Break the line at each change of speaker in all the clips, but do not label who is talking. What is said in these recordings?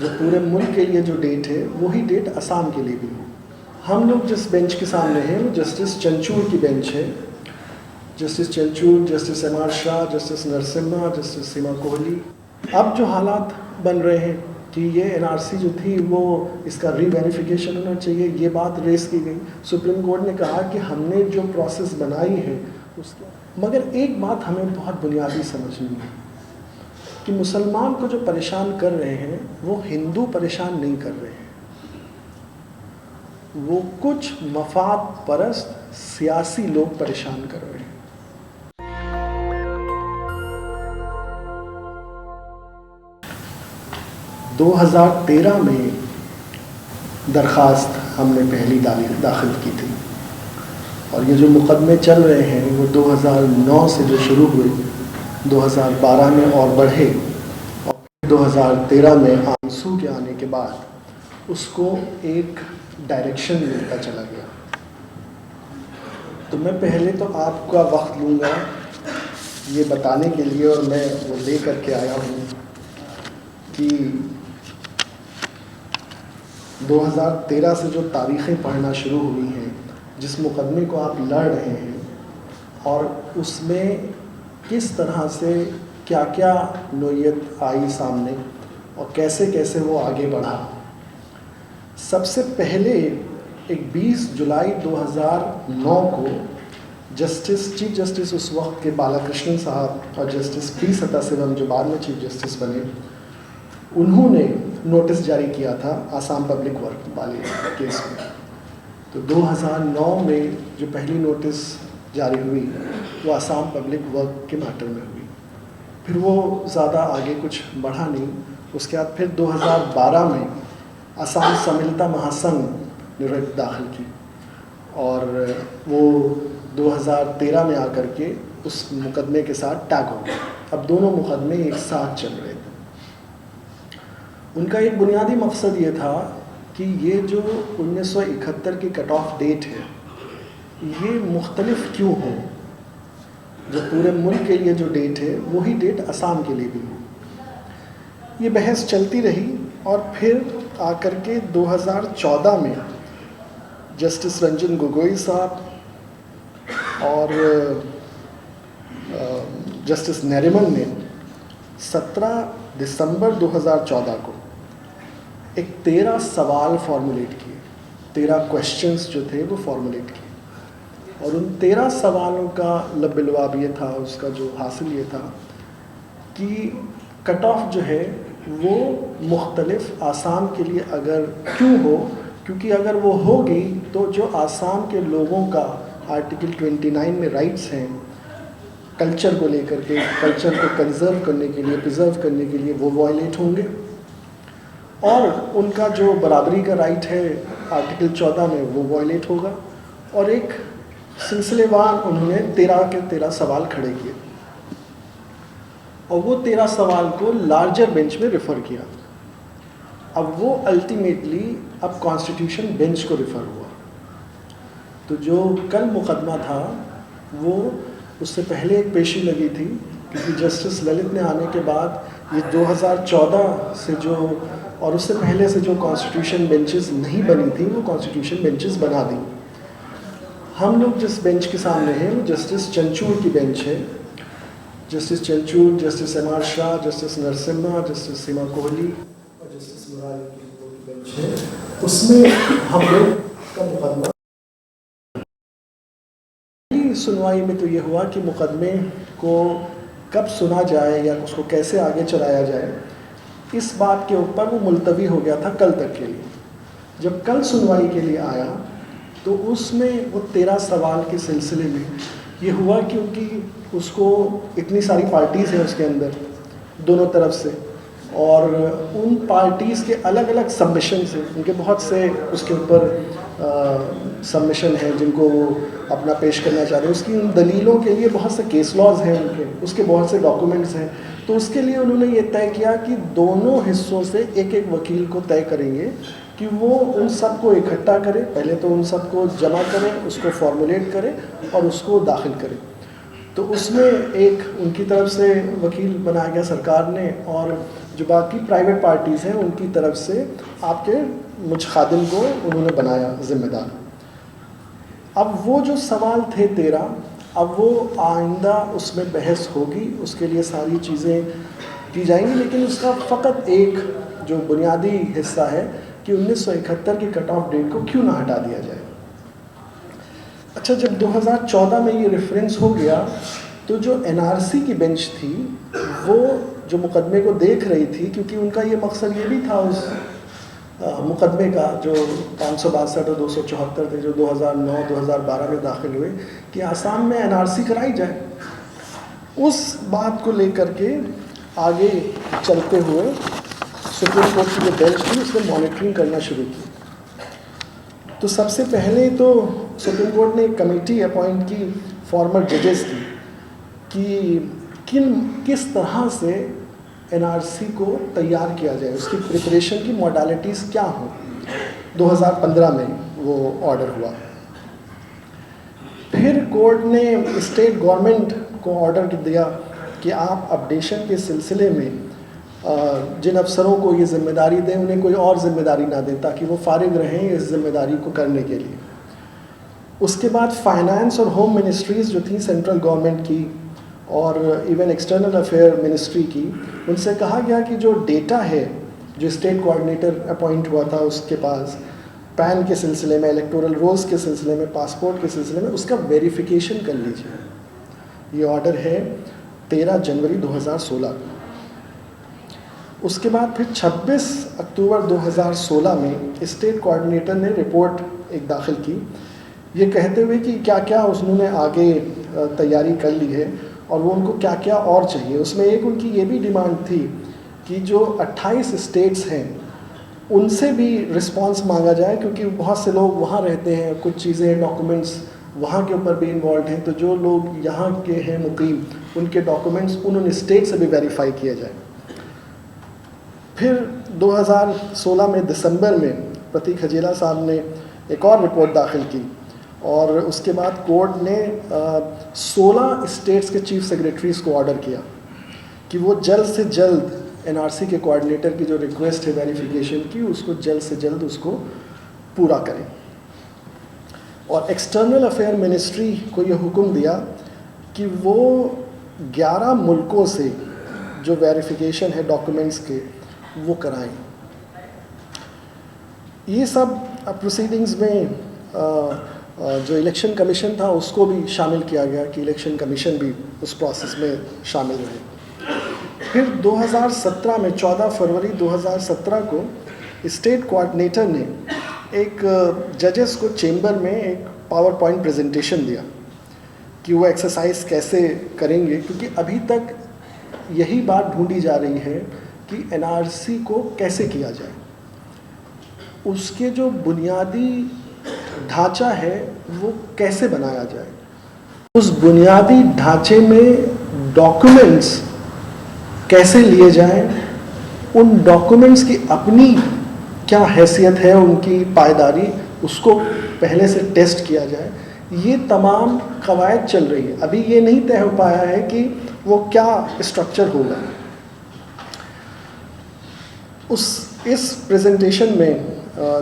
जो पूरे मुल्क के लिए जो डेट है वही डेट असम के लिए भी हो। हम लोग जिस बेंच के सामने हैं वो जस्टिस चंचूड़ की बेंच है। Justice Chandrachud, justice M R Shah, justice Narasimha, justice Seema Kohli. अब जो हालात बन रहे हैं कि ये एनआरसी जो थी वो इसका रीवेरिफिकेशन होना चाहिए, ये बात रेस की गई। सुप्रीम कोर्ट ने कहा कि हमने जो प्रोसेस बनाई है उसका, मगर एक बात हमें बहुत बुनियादी समझनी है कि मुसलमान को जो परेशान कर रहे हैं वो हिंदू परेशान नहीं कर रहे हैं, वो कुछ मफाद परस्त सियासी लोग परेशान कर रहे हैं। 2013 में दरख्वास्त हमने पहली दाखिल की थी और ये जो मुकदमे चल रहे हैं वो 2009 से जो शुरू हुए 2012 में और बढ़े और 2013 में आंसू के आने के बाद उसको एक डायरेक्शन मिलता चला गया। तो मैं पहले तो आपका वक्त लूँगा ये बताने के लिए, और मैं वो ले करके आया हूँ कि 2013 से जो तारीख़ें पढ़ना शुरू हुई हैं, जिस मुकदमे को आप लड़ रहे हैं और उसमें किस तरह से क्या क्या नोयत आई सामने और कैसे कैसे वो आगे बढ़ा। सबसे पहले एक 20 जुलाई 2009 को चीफ जस्टिस उस वक्त के बालाकृष्णन साहब और जस्टिस पी सदाशिवम जो बाद में चीफ जस्टिस बने, उन्होंने नोटिस जारी किया था आसाम पब्लिक वर्क वाले केस में। तो 2009 में जो पहली नोटिस जारी हुई वो आसाम पब्लिक वर्क के मैटर में हुई, फिर वो ज़्यादा आगे कुछ बढ़ा नहीं। उसके बाद फिर 2012 में आसाम सम्मिलिता महासंघ ने रिट दाखिल की और वो 2013 में आकर के उस मुकदमे के साथ टैग हो गए। अब दोनों मुकदमे एक साथ चल रहे थे। उनका एक बुनियादी मकसद ये था कि ये जो 1971 की कट ऑफ डेट है ये मुख्तलिफ क्यों हो, जो पूरे मुल्क के लिए जो डेट है वही डेट असम के लिए भी हो। ये बहस चलती रही और फिर आकर के 2014 में जस्टिस रंजन गोगोई साहब और जस्टिस नरीमन ने 17 दिसंबर 2014 को एक 13 सवाल फॉर्मुलेट किए, 13 क्वेश्चंस जो थे वो फॉर्मुलेट किए और उन 13 सवालों का लबिलवाब ये था, उसका जो हासिल ये था कि कट ऑफ जो है वो मुख्तलिफ आसाम के लिए अगर क्यों हो, क्योंकि अगर वो होगी तो जो आसाम के लोगों का आर्टिकल 29 में राइट्स हैं कल्चर को लेकर के, कल्चर को कंजर्व करने के लिए, प्रिजर्व करने के लिए, वो वायलेट होंगे और उनका जो बराबरी का राइट है आर्टिकल 14 में वो वायलेट होगा। और एक सिलसिलेवार उन्होंने 13 के 13 सवाल खड़े किए और वो 13 सवाल को लार्जर बेंच में रेफ़र किया। अब वो अल्टीमेटली अब कॉन्स्टिट्यूशन बेंच को रेफ़र हुआ। तो जो कल मुकदमा था वो उससे पहले एक पेशी लगी थी, क्योंकि जस्टिस ललित ने आने के बाद ये 2014 से जो और उससे पहले से जो कॉन्स्टिट्यूशन बेंचेस नहीं बनी थी वो कॉन्स्टिट्यूशन बेंचेस बना दी। हम लोग जिस बेंच के सामने हैं वो जस्टिस चंचूड़ की बेंच है। Justice Chandrachud, justice M R Shah, justice Narasimha, justice Seema Kohli और जस्टिस मुरारी की बेंच है। उसमें हम लोग का मुकदमा सुनवाई में तो ये हुआ कि मुकदमे को कब सुना जाए या उसको कैसे आगे चलाया जाए, इस बात के ऊपर वो मुलतवी हो गया था कल तक के लिए। जब कल सुनवाई के लिए आया तो उसमें वो 13 सवाल के सिलसिले में ये हुआ, क्योंकि उसको इतनी सारी पार्टीज़ हैं उसके अंदर दोनों तरफ से और उन पार्टीज़ के अलग अलग सबमिशन हैं, उनके बहुत से उसके ऊपर सबमिशन हैं जिनको वो अपना पेश करना चाह रहे हैं। उसकी उन दलीलों के लिए बहुत से केस लॉज हैं उनके, उसके बहुत से डॉक्यूमेंट्स हैं। तो उसके लिए उन्होंने ये तय किया कि दोनों हिस्सों से एक एक वकील को तय करेंगे कि वो उन सब को इकट्ठा करे, पहले तो उन सब को जमा करें, उसको फॉर्मुलेट करें और उसको दाखिल करें। तो उसमें एक उनकी तरफ से वकील बनाया गया सरकार ने और जो बाकी प्राइवेट पार्टीज़ हैं उनकी तरफ से आपके मुझ खादिम को उन्होंने बनाया ज़िम्मेदार। अब वो जो सवाल थे 13, अब वो आइंदा उसमें बहस होगी, उसके लिए सारी चीज़ें की जाएंगी, लेकिन उसका फ़कत एक जो बुनियादी हिस्सा है कि 1971 की कट ऑफ डेट को क्यों ना हटा दिया जाए। अच्छा, जब 2014 में ये रेफरेंस हो गया तो जो एनआरसी की बेंच थी वो जो मुकदमे को देख रही थी, क्योंकि उनका ये मकसद ये भी था उस मुकदमे का जो 562 और 274 थे जो 2009-2012 में दाखिल हुए कि आसाम में एनआरसी कराई जाए, उस बात को लेकर के आगे चलते हुए सुप्रीम कोर्ट की जो बेंच थी उसने मॉनिटरिंग करना शुरू की। तो सबसे पहले तो सुप्रीम कोर्ट ने एक कमेटी अपॉइंट की फॉर्मर जजेस की किस तरह से एनआरसी को तैयार किया जाए, उसकी प्रिपरेशन की मॉडलिटीज़ क्या हो। 2015 में वो ऑर्डर हुआ। फिर कोर्ट ने स्टेट गवर्नमेंट को ऑर्डर दिया कि आप अपडेशन के सिलसिले में जिन अफसरों को ये जिम्मेदारी दें उन्हें कोई और जिम्मेदारी ना दें ताकि वो फारिग रहें इस जिम्मेदारी को करने के लिए। उसके बाद फाइनेंस और होम मिनिस्ट्रीज़ जो थी सेंट्रल गवर्नमेंट की और इवन एक्सटर्नल अफेयर मिनिस्ट्री की, उनसे कहा गया कि जो डेटा है जो स्टेट कोऑर्डिनेटर अपॉइंट हुआ था उसके पास पैन के सिलसिले में, इलेक्टोरल रोल्स के सिलसिले में, पासपोर्ट के सिलसिले में, उसका वेरिफिकेशन कर लीजिए। ये ऑर्डर है 13 जनवरी 2016 को। उसके बाद फिर 26 अक्टूबर 2016 में स्टेट कोऑर्डिनेटर ने रिपोर्ट एक दाखिल की, ये कहते हुए कि क्या क्या उन्होंने आगे तैयारी कर ली है और वो उनको क्या क्या और चाहिए। उसमें एक उनकी ये भी डिमांड थी कि जो 28 स्टेट्स हैं उनसे भी रिस्पांस मांगा जाए, क्योंकि बहुत से लोग वहाँ रहते हैं, कुछ चीज़ें डॉक्यूमेंट्स वहाँ के ऊपर भी इन्वॉल्व हैं, तो जो लोग यहाँ के हैं मुकीम उनके डॉक्यूमेंट्स उन स्टेट से भी वेरीफाई किए जाए। फिर 2016 में दिसंबर में प्रतीक हजेला साहब ने एक और रिपोर्ट दाखिल की और उसके बाद कोर्ट ने 16 स्टेट्स के चीफ सेक्रेटरीज़ को ऑर्डर किया कि वो जल्द से जल्द एनआरसी के कोऑर्डिनेटर की जो रिक्वेस्ट है वेरिफिकेशन की उसको जल्द से जल्द उसको पूरा करें। और एक्सटर्नल अफेयर मिनिस्ट्री को ये हुक्म दिया कि वो 11 मुल्कों से जो वेरिफिकेशन है डॉक्यूमेंट्स के वो कराएं। ये सब प्रोसीडिंग्स में जो इलेक्शन कमीशन था उसको भी शामिल किया गया कि इलेक्शन कमीशन भी उस प्रोसेस में शामिल रहे। फिर 2017 में 14 फरवरी 2017 को स्टेट कोऑर्डिनेटर ने एक जजेस को चेंबर में एक पावर पॉइंट प्रेजेंटेशन दिया कि वो एक्सरसाइज कैसे करेंगे, क्योंकि अभी तक यही बात ढूंढी जा रही है कि एनआरसी को कैसे किया जाए। उसके जो बुनियादी ढांचा है वो कैसे बनाया जाए, उस बुनियादी ढांचे में डॉक्यूमेंट्स कैसे लिए जाएं, उन डॉक्यूमेंट्स की अपनी क्या हैसियत है, उनकी पायदारी, उसको पहले से टेस्ट किया जाए। ये तमाम कवायद चल रही है। अभी ये नहीं तय हो पाया है कि वो क्या स्ट्रक्चर होगा। इस प्रेजेंटेशन में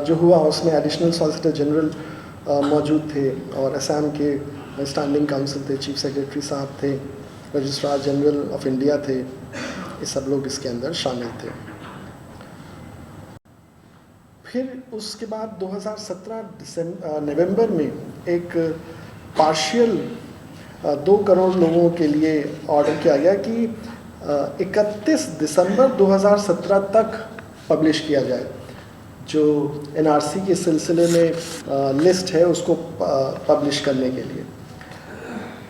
जो हुआ उसमें एडिशनल सॉलिसिटर जनरल मौजूद थे और असम के स्टैंडिंग काउंसिल थे, चीफ सेक्रेटरी साहब थे, रजिस्ट्रार जनरल ऑफ इंडिया थे, ये सब लोग इसके अंदर शामिल थे। फिर उसके बाद 2017 नवंबर में एक पार्शियल 2 करोड़ लोगों के लिए ऑर्डर किया गया कि 31 दिसंबर 2017 तक पब्लिश किया जाए जो एनआरसी के सिलसिले में लिस्ट है उसको पब्लिश करने के लिए।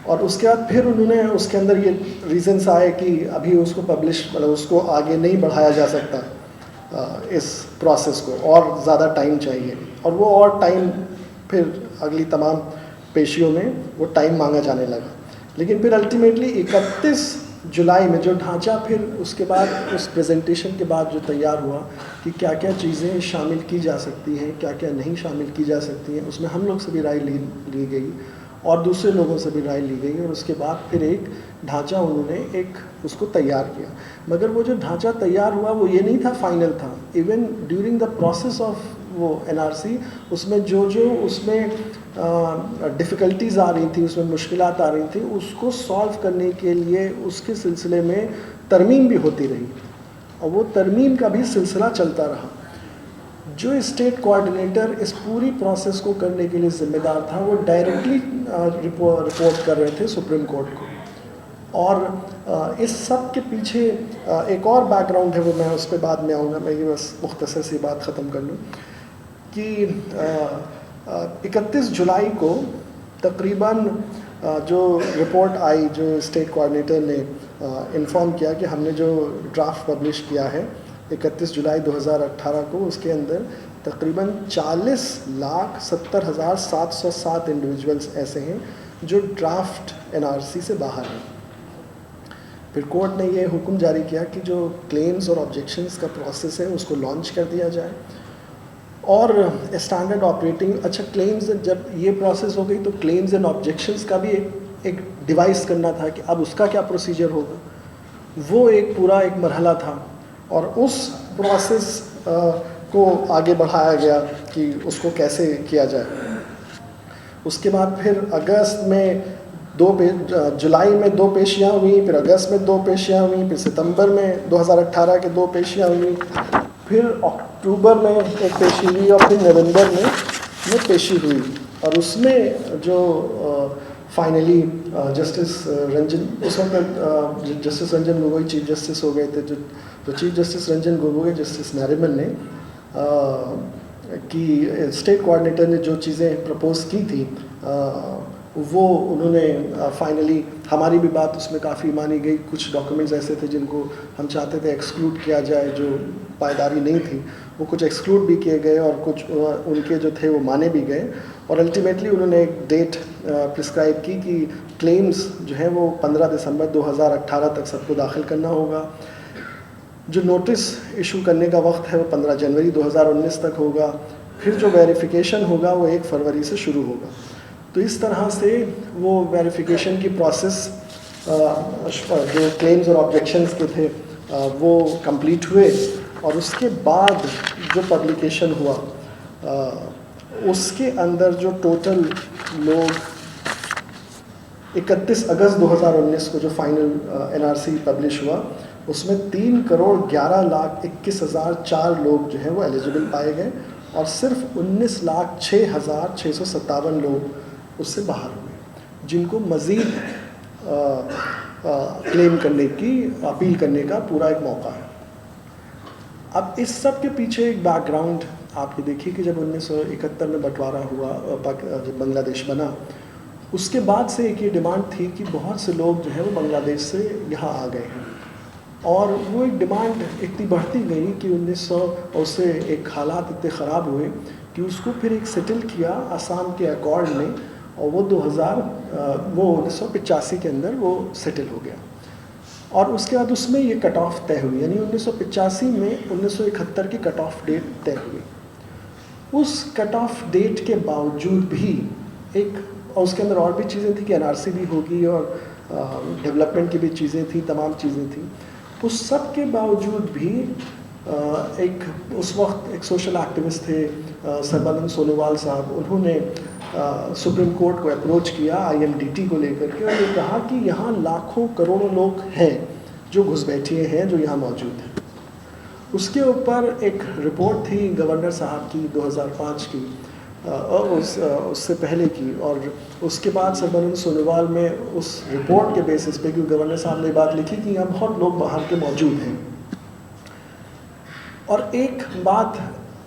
और उसके बाद फिर उन्होंने उसके अंदर ये रीजंस आए कि अभी उसको पब्लिश मतलब उसको आगे नहीं बढ़ाया जा सकता, इस प्रोसेस को और ज़्यादा टाइम चाहिए, और वो और टाइम फिर अगली तमाम पेशियों में वो टाइम मांगा जाने लगा। लेकिन फिर अल्टीमेटली 31 जुलाई में जो ढांचा फिर उसके बाद उस प्रेजेंटेशन के बाद जो तैयार हुआ कि क्या क्या चीज़ें शामिल की जा सकती हैं, क्या क्या नहीं शामिल की जा सकती हैं, उसमें हम लोग से भी राय ली गई और दूसरे लोगों से भी राय ली गई और उसके बाद फिर एक ढांचा उन्होंने एक उसको तैयार किया। मगर वो जो ढांचा तैयार हुआ वो ये नहीं था फाइनल था। Even during the process of वो एनआरसी उसमें जो उसमें डिफ़िकल्टीज़ आ रही थी, उसमें मुश्किलात आ रही थी, उसको सॉल्व करने के लिए उसके सिलसिले में तरमीम भी होती रही और वो तरमीम का भी सिलसिला चलता रहा। जो स्टेट कोऑर्डिनेटर इस पूरी प्रोसेस को करने के लिए ज़िम्मेदार था वो डायरेक्टली रिपोर्ट कर रहे थे सुप्रीम कोर्ट को। और इस सब के पीछे एक और बैकग्राउंड है, वो मैं उस पर बाद में आऊँगा, मैं ये बस मुख्तसर सी बात ख़त्म कर लूँ कि 31 जुलाई को तकरीबन जो रिपोर्ट आई, जो स्टेट कोऑर्डिनेटर ने इन्फॉर्म किया कि हमने जो ड्राफ्ट पब्लिश किया है 31 जुलाई 2018 को, उसके अंदर तकरीबन 40,70,707 इंडिविजुअल्स ऐसे हैं जो ड्राफ्ट एनआरसी से बाहर हैं। फिर कोर्ट ने ये हुक्म जारी किया कि जो क्लेम्स और ऑब्जेक्शंस का प्रोसेस है उसको लॉन्च कर दिया जाए और स्टैंडर्ड ऑपरेटिंग, अच्छा क्लेम्स, जब ये प्रोसेस हो गई तो क्लेम्स एंड ऑब्जेक्शंस का भी एक डिवाइस करना था कि अब उसका क्या प्रोसीजर होगा, वो एक पूरा एक मरहला था और उस प्रोसेस को आगे बढ़ाया गया कि उसको कैसे किया जाए। उसके बाद फिर अगस्त में जुलाई में 2 पेशियाँ हुई, फिर अगस्त में 2 पेशियाँ हुई, फिर सितंबर में 2018 के 2 पेशियाँ हुई, फिर अक्टूबर में एक पेशी हुई और फिर नवंबर में पेशी हुई। और उसमें जो फाइनली जस्टिस रंजन, उस वक्त justice Ranjan Gogoi chief justice हो गए थे, जो chief justice Ranjan Gogoi justice Nariman ने कि स्टेट कोऑर्डिनेटर ने जो चीज़ें प्रपोज़ की थी वो उन्होंने फाइनली, हमारी भी बात उसमें काफ़ी मानी गई। कुछ डॉक्यूमेंट्स ऐसे थे जिनको हम चाहते थे एक्सक्लूड किया जाए, जो पायदारी नहीं थी, वो कुछ एक्सक्लूड भी किए गए और कुछ उनके जो थे वो माने भी गए। और अल्टीमेटली उन्होंने एक डेट प्रिस्क्राइब की कि क्लेम्स जो हैं वो 15 दिसंबर 2018 तक सबको दाखिल करना होगा। जो नोटिस इशू करने का वक्त है वो 15 जनवरी 2019 तक होगा। फिर जो वेरिफिकेशन होगा वो 1 फरवरी से शुरू होगा। तो इस तरह से वो वेरिफिकेशन की प्रोसेस जो क्लेम्स और ऑब्जेक्शंस के थे वो कंप्लीट हुए और उसके बाद जो पब्लिकेशन हुआ उसके अंदर जो टोटल लोग 31 अगस्त 2019 को जो फाइनल एनआरसी पब्लिश हुआ उसमें 3,11,21,004 लोग जो हैं वो एलिजिबल पाए गए और सिर्फ 19,06,657 लोग उससे बाहर हुए जिनको मज़ीद क्लेम करने की, अपील करने का पूरा एक मौका है। अब इस सब के पीछे एक बैकग्राउंड आप ये देखिए कि जब 1971 में बंटवारा हुआ, जब बांग्लादेश बना, उसके बाद से एक ये डिमांड थी कि बहुत से लोग जो है वो बांग्लादेश से यहाँ आ गए हैं और वो एक डिमांड इतनी बढ़ती गई कि 1900 उससे एक हालात इतने ख़राब हुए कि उसको फिर एक सेटल किया असम के अकॉर्ड ने और वो 1985 के अंदर वो सेटल हो गया। और उसके बाद उसमें ये कट ऑफ तय हुई, यानी 1985 में 1971 की कट ऑफ डेट तय हुई। उस कट ऑफ डेट के बावजूद भी एक, और उसके अंदर और भी चीज़ें थी कि एनआरसी भी होगी और डेवलपमेंट की भी चीज़ें थी, तमाम चीज़ें थी। उस सब के बावजूद भी एक उस वक्त एक सोशल एक्टिविस्ट थे सर्बानंद सोनोवाल साहब, उन्होंने सुप्रीम कोर्ट को अप्रोच किया आईएमडीटी को लेकर के और ये कहा कि यहाँ लाखों करोड़ों लोग हैं जो घुसपैठिए हैं जो यहाँ मौजूद हैं। उसके ऊपर एक रिपोर्ट थी गवर्नर साहब की 2005 की और उससे पहले की, और उसके बाद सर्बानंद सोनोवाल में उस रिपोर्ट के बेसिस पे, क्योंकि गवर्नर साहब ने बात लिखी कि यहाँ बहुत लोग बाहर के मौजूद हैं। और एक बात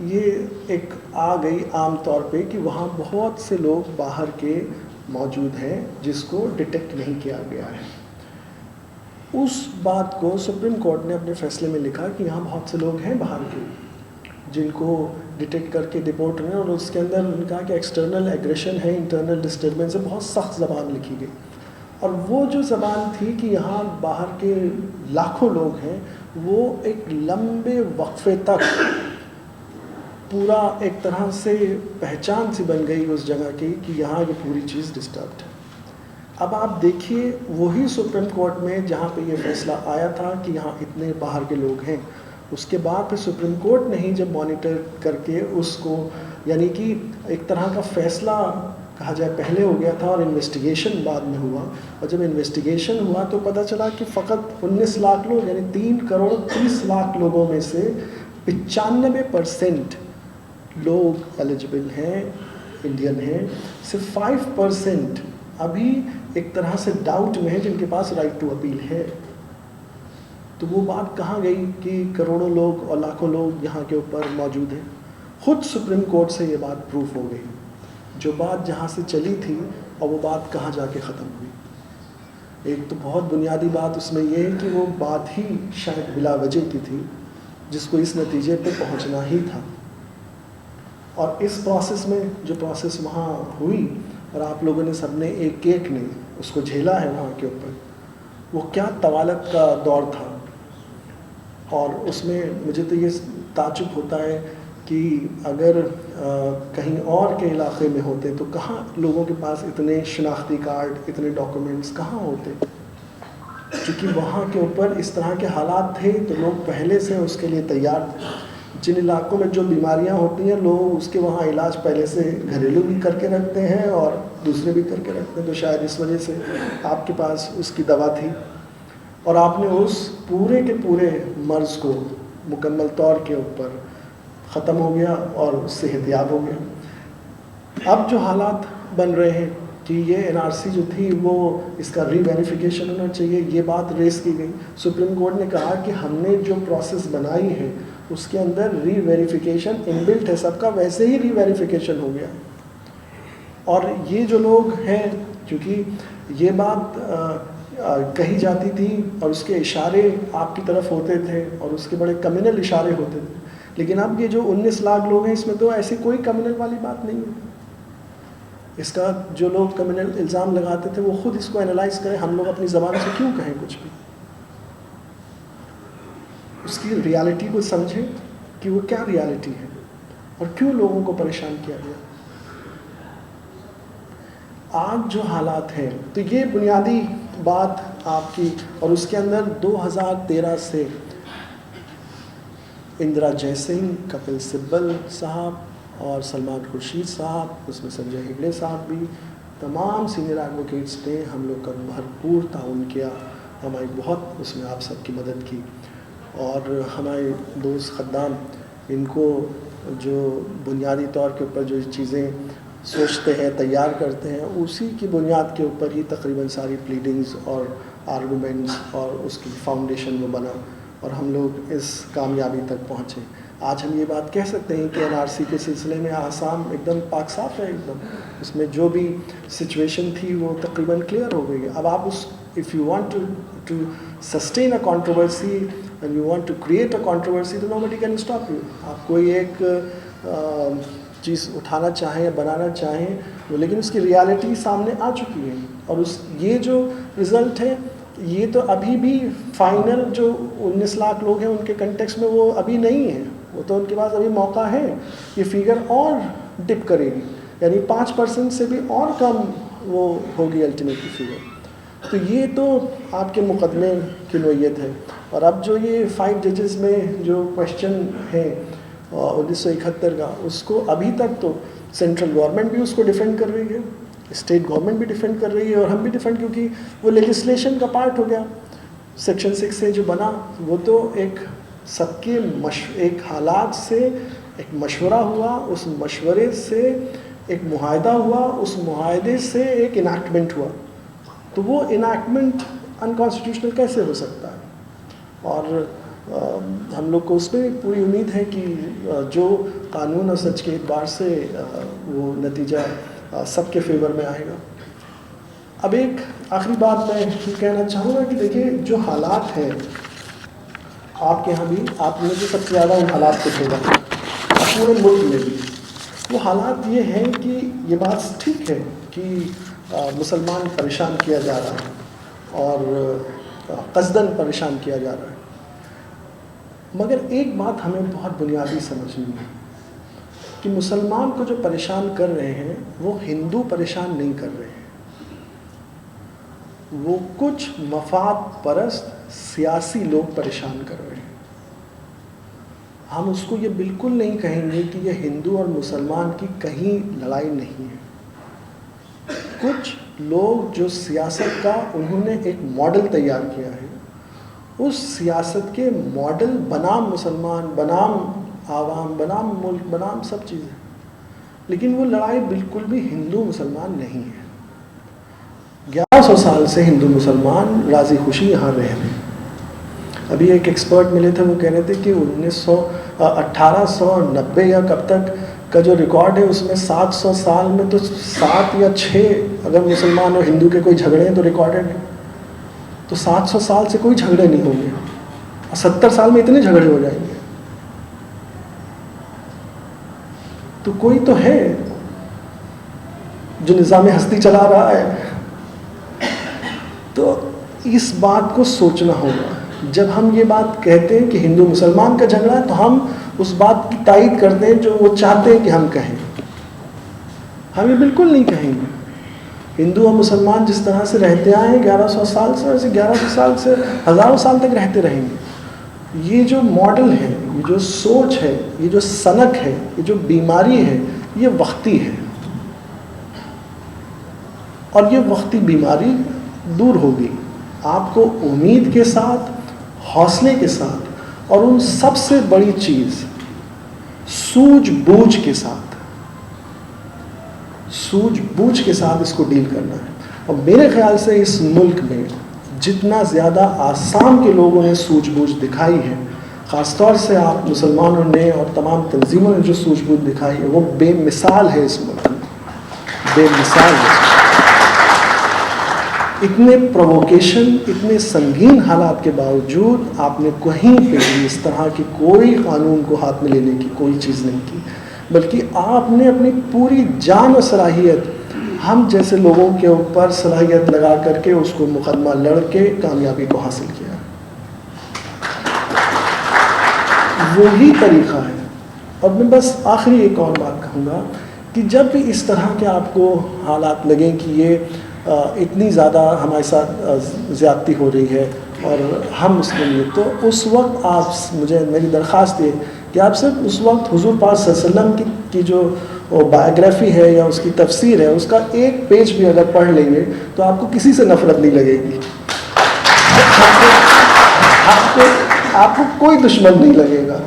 ये एक आ गई आम तौर पे कि वहाँ बहुत से लोग बाहर के मौजूद हैं जिसको डिटेक्ट नहीं किया गया है। उस बात को सुप्रीम कोर्ट ने अपने फैसले में लिखा कि यहाँ बहुत से लोग हैं बाहर के जिनको डिटेक्ट करके डिपोर्ट हुए, और उसके अंदर उन्होंने कहा कि एक्सटर्नल एग्रेशन है, इंटरनल डिस्टर्बेंस है, बहुत सख्त ज़बान लिखी गई। और वो जो ज़बान थी कि यहाँ बाहर के लाखों लोग हैं, वो एक लंबे वक्फे तक पूरा एक तरह से पहचान सी बन गई उस जगह की कि यहाँ ये पूरी चीज़ डिस्टर्ब्ड है। अब आप देखिए वही सुप्रीम कोर्ट में जहाँ पे ये फैसला आया था कि यहाँ इतने बाहर के लोग हैं, उसके बाद फिर सुप्रीम कोर्ट ने ही जब मॉनिटर करके उसको, यानी कि एक तरह का फैसला कहा जाए पहले हो गया था और इन्वेस्टिगेशन बाद में हुआ, और जब इन्वेस्टिगेशन हुआ तो पता चला कि फ़कत 19 लाख लोग यानी 3 करोड़ 30 लाख लोगों में से 95% लोग एलिजिबल हैं, इंडियन हैं। सिर्फ 5% अभी एक तरह से डाउट में है जिनके पास राइट टू अपील है। तो वो बात कहाँ गई कि करोड़ों लोग और लाखों लोग यहाँ के ऊपर मौजूद हैं। खुद सुप्रीम कोर्ट से ये बात प्रूफ हो गई, जो बात जहाँ से चली थी और वो बात कहाँ जाके ख़त्म हुई। एक तो बहुत बुनियादी बात उसमें ये है कि वो बात ही शायद बिला वजह की थी जिसको इस नतीजे पे पहुँचना ही था। और इस प्रोसेस में जो प्रोसेस वहाँ हुई और आप लोगों ने सबने एक एक ने उसको झेला है वहाँ के ऊपर, वो क्या तवालत का दौर था। और उसमें मुझे तो ये ताज्जुब होता है कि अगर कहीं और के इलाके में होते तो कहाँ लोगों के पास इतने शनाख्ती कार्ड, इतने डॉक्यूमेंट्स कहाँ होते। क्योंकि वहाँ के ऊपर इस तरह के हालात थे तो लोग पहले से उसके लिए तैयार थे। जिन इलाकों में जो बीमारियाँ होती हैं लोग उसके वहाँ इलाज पहले से घरेलू भी करके रखते हैं और दूसरे भी करके रखते हैं, तो शायद इस वजह से आपके पास उसकी दवा थी और आपने उस पूरे के पूरे मर्ज़ को मुकम्मल तौर के ऊपर ख़त्म हो गया और उससे एहतियात हो गया। अब जो हालात बन रहे हैं कि ये एनआरसी जो थी वो इसका रीवेरिफिकेशन होना चाहिए, ये बात रेस की गई। सुप्रीम कोर्ट ने कहा कि हमने जो प्रोसेस बनाई है उसके अंदर रीवेरिफिकेशन इनबिल्ट है, सबका वैसे ही रीवेरिफिकेशन हो गया। और ये जो लोग हैं, क्योंकि ये बात कही जाती थी और उसके इशारे आपकी तरफ होते थे और उसके बड़े कम्युनल इशारे होते थे, लेकिन अब ये जो 19 लाख लोग हैं इसमें तो ऐसी कोई कम्युनल वाली बात नहीं है। इसका जो लोग कम्युनल इल्ज़ाम लगाते थे वो खुद इसको एनालाइज करें, हम लोग अपनी ज़बान से क्यों कहें कुछ भी, उसकी रियलिटी को समझें कि वो क्या रियलिटी है और क्यों लोगों को परेशान किया गया। आज जो हालात हैं तो ये बुनियादी बात आपकी, और उसके अंदर 2013 से इंदिरा जयसिंह, कपिल सिब्बल साहब और सलमान खुर्शीद साहब, उसमें संजय हेगड़े साहब भी, तमाम सीनियर एडवोकेट्स ने हम लोग का भरपूर ताउन किया, हमारी बहुत उसमें आप सबकी मदद की। और हमारे दोस्त खद्दाम इनको जो बुनियादी तौर के ऊपर जो चीज़ें सोचते हैं, तैयार करते हैं, उसी की बुनियाद के ऊपर ही तकरीबन सारी प्लीडिंग्स और आर्गूमेंट्स और उसकी फाउंडेशन वो बना और हम लोग इस कामयाबी तक पहुँचे। आज हम ये बात कह सकते हैं कि एनआरसी के सिलसिले में आसाम एकदम पाक साफ है, एकदम उसमें जो भी सिचुएशन थी वो तकरीबन क्लियर हो गई है। अब आप उस if you want to sustain a controversy and you want to create a controversy तो नोबडी कैन स्टॉप यू। आप कोई एक चीज़ उठाना चाहें या बनाना चाहें वो, लेकिन उसकी रियलिटी सामने आ चुकी है और उस ये जो रिज़ल्ट है ये तो अभी भी फाइनल जो 19 लाख लोग हैं उनके कंटेक्स्ट में वो अभी नहीं है, वो तो उनके पास अभी मौका है, ये फिगर और डिप करेगी, यानी 5% से भी और कम वो होगी अल्टीमेटली फिगर। तो ये तो आपके मुकदमे की नोयत है। और अब जो ये 5 जजेस में जो क्वेश्चन है 1971 का, उसको अभी तक तो सेंट्रल गवर्नमेंट भी उसको डिफेंड कर रही है, स्टेट गवर्नमेंट भी डिफेंड कर रही है और हम भी डिफेंड, क्योंकि वो लेजिस्लेशन का पार्ट हो गया। सेक्शन 6 से जो बना वो तो एक सबके एक हालात से एक मशवरा हुआ, उस मशवरे से एक मुआहदा हुआ, उस मुआहदे से एक इनैक्टमेंट हुआ, तो वो इनैक्टमेंट अनकॉन्स्टिट्यूशनल कैसे हो सकता है। और हम लोग को उसमें पूरी उम्मीद है कि जो कानून और सच के एतबार से वो नतीजा सबके फेवर में आएगा। अब एक आखिरी बात मैं ये कहना चाहूँगा कि देखिए जो हालात हैं आपके यहाँ भी, आपने जो सबसे ज़्यादा उन हालात को झेला पूरे मुल्क में भी, वो हालात ये हैं कि ये बात ठीक है कि मुसलमान परेशान किया जा रहा है और कस्दन परेशान किया जा रहा है, मगर एक बात हमें बहुत बुनियादी समझनी है कि मुसलमान को जो परेशान कर रहे हैं वो हिंदू परेशान नहीं कर रहे हैं, वो कुछ मफाद परस्त सियासी लोग परेशान कर रहे हैं। हम उसको ये बिल्कुल नहीं कहेंगे कि ये हिंदू और मुसलमान की कहीं लड़ाई नहीं है। कुछ लोग जो सियासत का उन्होंने एक मॉडल तैयार किया है, उस सियासत के मॉडल बनाम मुसलमान, बनाम आवाम, बनाम मुल्क, बनाम सब चीज़ें, लेकिन वो लड़ाई बिल्कुल भी हिंदू मुसलमान नहीं है। 1100 साल से हिंदू मुसलमान राजी खुशी यहाँ रह रहे हैं। अभी एक एक्सपर्ट मिले थे, वो कह रहे थे कि 1890 या कब तक का जो रिकॉर्ड है उसमें 700 साल में तो 7 या 6 अगर मुसलमान और हिंदू के कोई झगड़े हैं तो रिकॉर्डेड है। तो 700 साल से कोई झगड़े नहीं होंगे, 70 साल में इतने झगड़े हो जाएंगे। तो कोई तो है जो निज़ाम हस्ती चला रहा है। तो इस बात को सोचना होगा। जब हम ये बात कहते हैं कि हिंदू मुसलमान का झगड़ा है, तो हम उस बात की तायीद करते हैं जो वो चाहते हैं कि हम कहें। हम ये बिल्कुल नहीं कहेंगे। हिंदू और मुसलमान जिस तरह से रहते आए हैं 1100 साल से, वैसे 1100 साल से हज़ारों साल तक रहते रहेंगे। ये जो मॉडल है, ये जो सोच है, ये जो सनक है, ये जो बीमारी है, ये वक्ती है और ये वक्ती बीमारी दूर होगी। आपको उम्मीद के साथ, हौसले के साथ और उन सबसे बड़ी चीज़ सूझबूझ के साथ इसको डील करना है। और मेरे ख्याल से इस मुल्क में जितना ज़्यादा आसाम के लोगों ने सूझबूझ दिखाई है, ख़ासतौर से आप मुसलमानों ने और तमाम तंजीमों ने जो सूझबूझ दिखाई है, वो बेमिसाल है इस मुल्क में, बेमिसाल है। इतने प्रोवोकेशन, इतने संगीन हालात के बावजूद आपने कहीं पे भी इस तरह की कोई कानून को हाथ में लेने की कोई चीज़ नहीं की, बल्कि आपने अपनी पूरी जान और सलाहियत हम जैसे लोगों के ऊपर सलाहियत लगा करके उसको मुकदमा लड़ के कामयाबी को हासिल किया। वही तरीक़ा है। और मैं बस आखिरी एक और बात कहूँगा कि जब भी इस तरह के आपको हालात लगें कि ये इतनी ज़्यादा हमारे साथ ज़्यादती हो रही है और हम उसके लिए, तो उस वक्त आप मुझे, मेरी दरख्वास्त है कि आप सिर्फ उस वक्त हुज़ूर पाक सल्लल्लाहु अलैहि वसल्लम की जो बायोग्राफ़ी है या उसकी तफसीर है, उसका एक पेज भी अगर पढ़ लेंगे तो आपको किसी से नफ़रत नहीं लगेगी। आपको कोई दुश्मन नहीं लगेगा,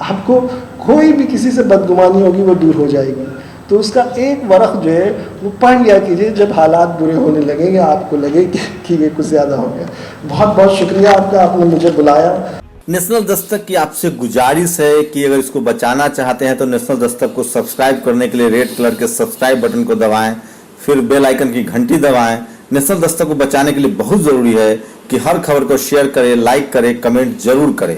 आपको कोई भी किसी से बदगुमानी होगी वो दूर हो जाएगी। तो उसका एक वर्क़ जो है वो पढ़ लिया कीजिए, जब हालात बुरे होने लगेंगे आपको लगे कि ये कुछ ज़्यादा हो गया। बहुत बहुत शुक्रिया आपका, आपने मुझे बुलाया।
नेशनल दस्तक की आपसे गुजारिश है कि अगर इसको बचाना चाहते हैं तो नेशनल दस्तक को सब्सक्राइब करने के लिए रेड कलर के सब्सक्राइब बटन को दबाएं, फिर बेल आइकन की घंटी दबाएं। नेशनल दस्तक को बचाने के लिए बहुत ज़रूरी है कि हर खबर को शेयर करें, लाइक करें, कमेंट जरूर करें।